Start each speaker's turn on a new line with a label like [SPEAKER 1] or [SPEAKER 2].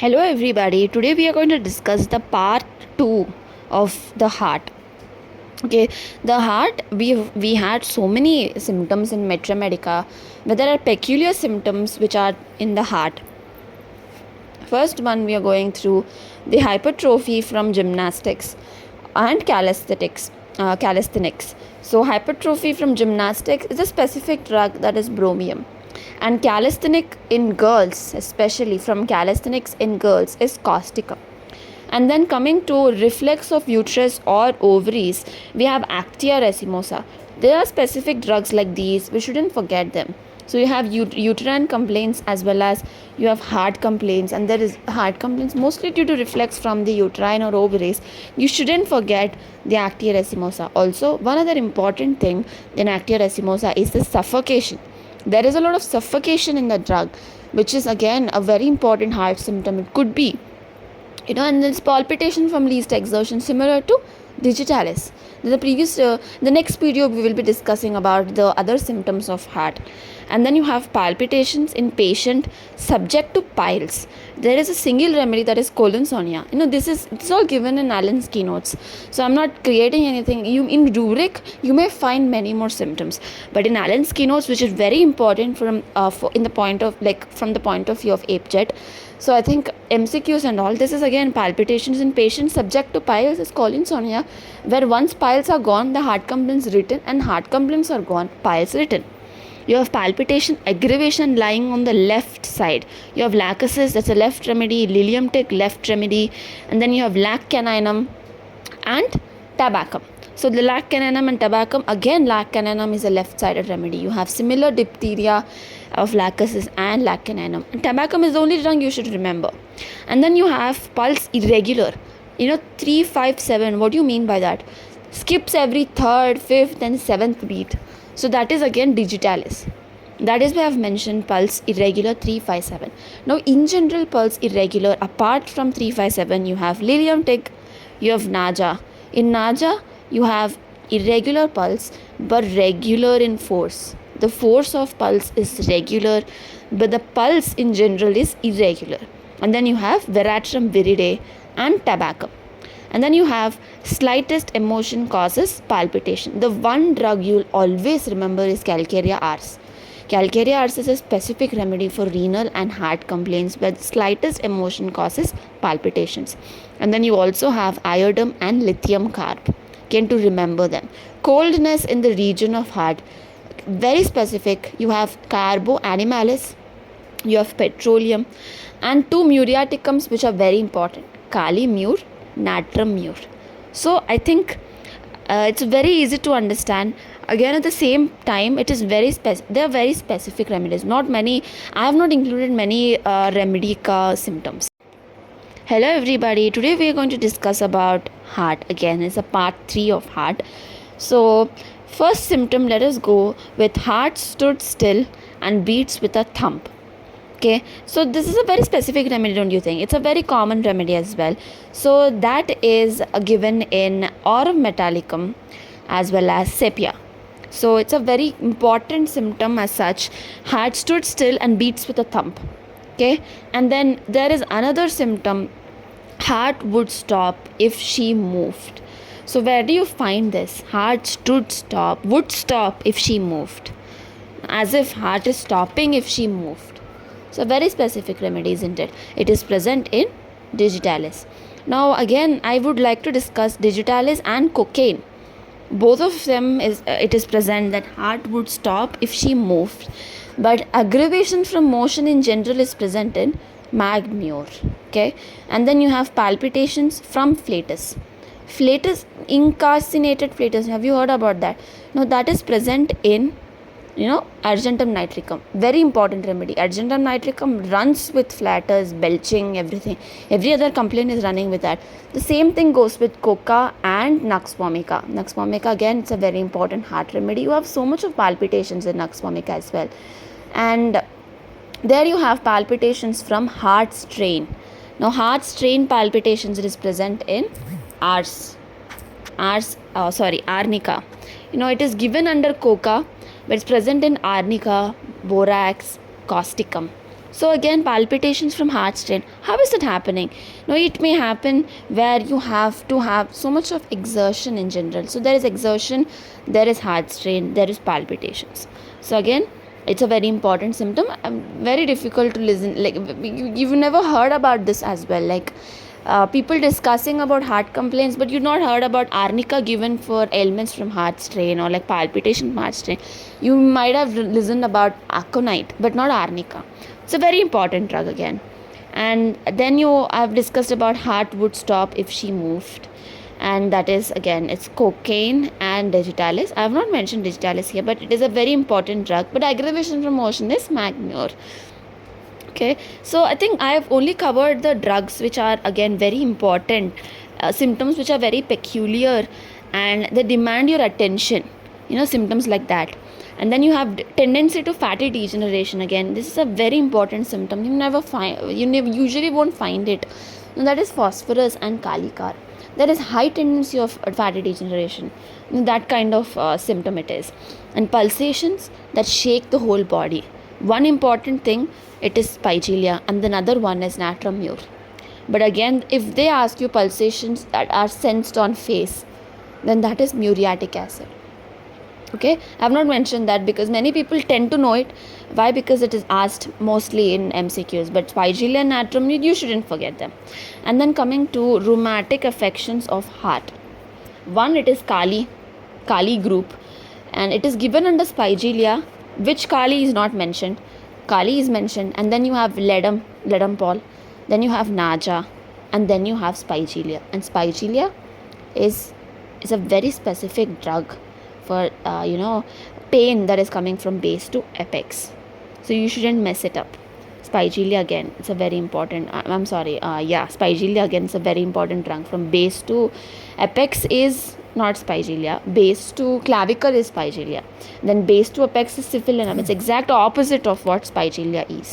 [SPEAKER 1] Hello everybody. Today we are going to discuss the part 2 of the heart. Okay, the heart, we had so many symptoms in Medica, but there are peculiar symptoms which are in the heart. First one, we are going through the hypertrophy from gymnastics and calisthenics. So hypertrophy from gymnastics is a specific drug, that is bromium, and calisthenic in girls, especially from calisthenics in girls, is causticum. And then coming to reflex of uterus or ovaries, we have actia racemosa. There are specific drugs like these, we shouldn't forget them. So you have uterine complaints as well as you have heart complaints, and there is heart complaints mostly due to reflex from the uterine or ovaries. You shouldn't forget the actia racemosa. Also, one other important thing in actia racemosa is the suffocation. There is a lot of suffocation in the drug, which is again a very important heart symptom. It could be, and there's palpitation from least exertion, similar to digitalis. The next video we will be discussing about the other symptoms of heart. And then you have palpitations in patient subject to piles. There is a single remedy, that is colonsonia. This is all given in Allen's keynotes, so I'm not creating anything. In rubric you may find many more symptoms, but in Allen's keynotes, which is very important from the point of view of APJET. So I think MCQs and all, this is again palpitations in patients subject to piles is colonsonia, where once piles are gone, the heart complaints written, and heart complaints are gone, piles written. You have palpitation aggravation lying on the left side. You have lachesis, that's a left remedy, lilium tick, left remedy, and then you have lac caninum and tabacum. So the lac caninum and tabacum, again lac caninum is a left-sided remedy. You have similar diphtheria of lachesis and lac caninum. And tabacum is the only drug you should remember. And then you have pulse irregular. 3-5-7. What do you mean by that? Skips every third, fifth, and seventh beat. So that is again digitalis. That is why I have mentioned pulse irregular 3-5-7. Now in general, pulse irregular, apart from 3-5-7, you have lilium tick, you have naja. In naja, you have irregular pulse but regular in force. The force of pulse is regular, but the pulse in general is irregular. And then you have veratrum viridae and tabacum. And then you have slightest emotion causes palpitation. The one drug you'll always remember is Calcarea ars. Calcarea ars is a specific remedy for renal and heart complaints where the slightest emotion causes palpitations. And then you also have iodum and lithium carb. Again, to remember them. Coldness in the region of heart, very specific. You have carbo animalis, you have petroleum, and two muriaticums which are very important, kali mur, natrum mur. So I think it's very easy to understand. Again, at the same time, it is they are very specific remedies. Not many. I have not included many remedica symptoms. Hello everybody. Today we are going to discuss about heart. Again, it's a part 3 of heart. So first symptom, let us go with heart stood still and beats with a thump. Okay, so this is a very specific remedy, don't you think? It's a very common remedy as well. So that is given in aurum metallicum as well as sepia. So it's a very important symptom as such. Heart stood still and beats with a thump. Okay, and then there is another symptom, heart would stop if she moved. So where do you find this? Heart would stop if she moved, as if heart is stopping if she moved. So very specific remedy, isn't it? It is present in digitalis. Now again, I would like to discuss digitalis and cocaine. Both of them it is present that heart would stop if she moved, but aggravation from motion in general is present in magmure. Okay, and then you have palpitations from flatus. Flatus, incalcinated flatus. Have you heard about that? Now that is present in argentum nitricum. Very important remedy. Argentum nitricum runs with flatters, belching, everything. Every other complaint is running with that. The same thing goes with coca and nux vomica. Nux vomica, again, it's a very important heart remedy. You have so much of palpitations in nux vomica as well. And there you have palpitations from heart strain. Now heart strain palpitations, it is present in arnica. It is given under coca, but it's present in arnica, borax, causticum. So again, palpitations from heart strain. How is it happening? Now it may happen where you have to have so much of exertion in general. So there is exertion, there is heart strain, there is palpitations. So again, it's a very important symptom. Very difficult to listen. Like you've never heard about this as well. Like people discussing about heart complaints, but you've not heard about arnica given for ailments from heart strain or like palpitation from heart strain. You might have listened about aconite, but not arnica. It's a very important drug again. And then I've discussed about heart would stop if she moved, and that is again, it's cocaine and digitalis. I have not mentioned digitalis here, but it is a very important drug. But aggravation from motion is Magnor. Okay, so I think I have only covered the drugs which are again very important, symptoms which are very peculiar and they demand your attention, symptoms like that. And then you have tendency to fatty degeneration. Again, this is a very important symptom. You usually won't find it. And that is phosphorus and kalikar. There is high tendency of fatty degeneration. That kind of symptom it is. And pulsations that shake the whole body. One important thing, it is spigelia, and another one is natrum mur. But again, if they ask you pulsations that are sensed on face, then that is muriatic acid. Okay, I have not mentioned that because many people tend to know it. Why? Because it is asked mostly in MCQs. But spigelia and natrum mur, you shouldn't forget them. And then coming to rheumatic affections of heart. One, it is Kali group, and it is given under spigelia. Which Kali is not mentioned? Kali is mentioned, and then you have ledum Paul, then you have Naja, and then you have spigelia. And spigelia is a very specific drug for pain that is coming from base to apex. So you shouldn't mess it up. Spigelia again, it's a very important. Spigelia again, it's a very important drug. From base to apex is not spigelia. Base to clavicle is spigelia. Then base to apex is syphilinum. It's exact opposite of what spigelia is.